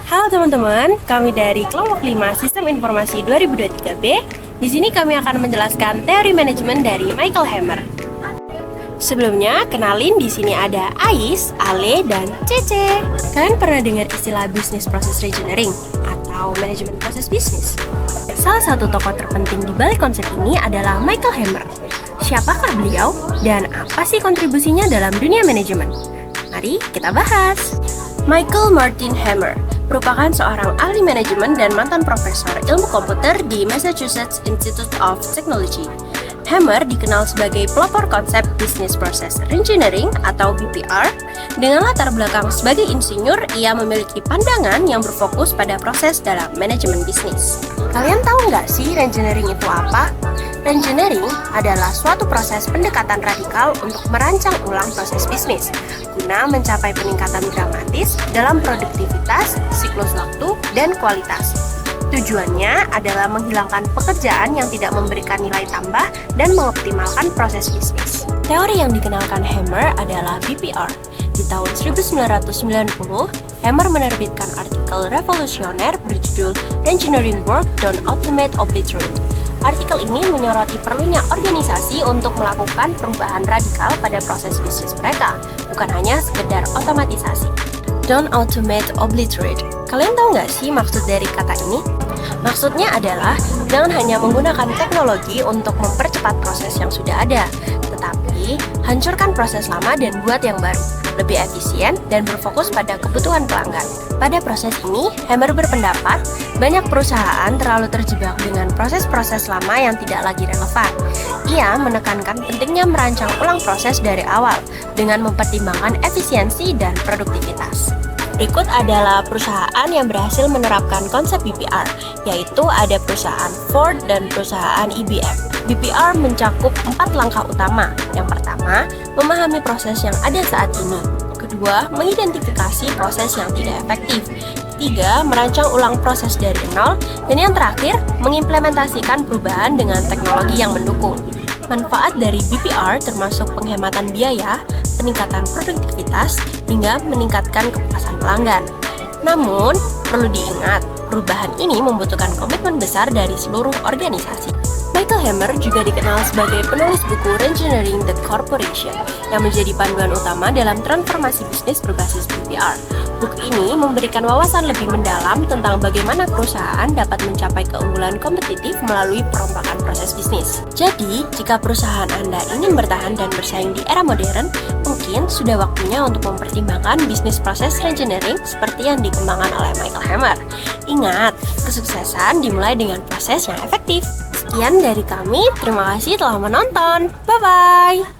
Halo teman-teman, kami dari kelompok 5 Sistem Informasi 2023B. Di sini kami akan menjelaskan teori manajemen dari Michael Hammer. Sebelumnya, kenalin di sini ada Ais, Ale, dan Cece. Kalian pernah dengar istilah Business Process Engineering atau manajemen proses bisnis? Salah satu tokoh terpenting di balik konsep ini adalah Michael Hammer. Siapakah beliau dan apa sih kontribusinya dalam dunia manajemen? Mari kita bahas. Michael Martin Hammer merupakan seorang ahli manajemen dan mantan profesor ilmu komputer di Massachusetts Institute of Technology. Hammer dikenal sebagai pelopor konsep Business Process Engineering atau BPR. Dengan latar belakang sebagai insinyur, ia memiliki pandangan yang berfokus pada proses dalam manajemen bisnis. Kalian tahu nggak sih engineering itu apa? Engineering adalah suatu proses pendekatan radikal untuk merancang ulang proses bisnis guna mencapai peningkatan dramatis dalam produktivitas, siklus waktu, dan kualitas. Tujuannya adalah menghilangkan pekerjaan yang tidak memberikan nilai tambah dan mengoptimalkan proses bisnis. Teori yang dikenalkan Hammer adalah BPR. Di tahun 1990, Hammer menerbitkan artikel revolusioner berjudul Engineering Work Don't Automate Obliterate. Artikel ini menyoroti perlunya organisasi untuk melakukan perubahan radikal pada proses bisnis mereka, bukan hanya sekedar otomatisasi. Don't automate, obliterate. Kalian tahu nggak sih maksud dari kata ini? Maksudnya adalah jangan hanya menggunakan teknologi untuk mempercepat proses yang sudah ada, tetapi hancurkan proses lama dan buat yang baru, lebih efisien dan berfokus pada kebutuhan pelanggan. Pada proses ini, Hammer berpendapat banyak perusahaan terlalu terjebak dengan proses-proses lama yang tidak lagi relevan. Ia menekankan pentingnya merancang ulang proses dari awal dengan mempertimbangkan efisiensi dan produktivitas. Berikut adalah perusahaan yang berhasil menerapkan konsep BPR, yaitu ada perusahaan Ford dan perusahaan IBM. BPR mencakup 4 langkah utama. Yang pertama, memahami proses yang ada saat ini. Kedua, mengidentifikasi proses yang tidak efektif. Tiga, merancang ulang proses dari nol. Dan yang terakhir, mengimplementasikan perubahan dengan teknologi yang mendukung. Manfaat dari BPR termasuk penghematan biaya, peningkatan produktivitas, hingga meningkatkan kepuasan pelanggan. Namun, perlu diingat, perubahan ini membutuhkan komitmen besar dari seluruh organisasi. Michael Hammer juga dikenal sebagai penulis buku Reengineering the Corporation yang menjadi panduan utama dalam transformasi bisnis berbasis BPR. Buku ini memberikan wawasan lebih mendalam tentang bagaimana perusahaan dapat mencapai keunggulan kompetitif melalui perombakan proses bisnis. Jadi, jika perusahaan Anda ingin bertahan dan bersaing di era modern, mungkin sudah waktunya untuk mempertimbangkan bisnis proses engineering seperti yang dikembangkan oleh Michael Hammer. Ingat, kesuksesan dimulai dengan proses yang efektif. Sekian dari kami, terima kasih telah menonton. Bye-bye!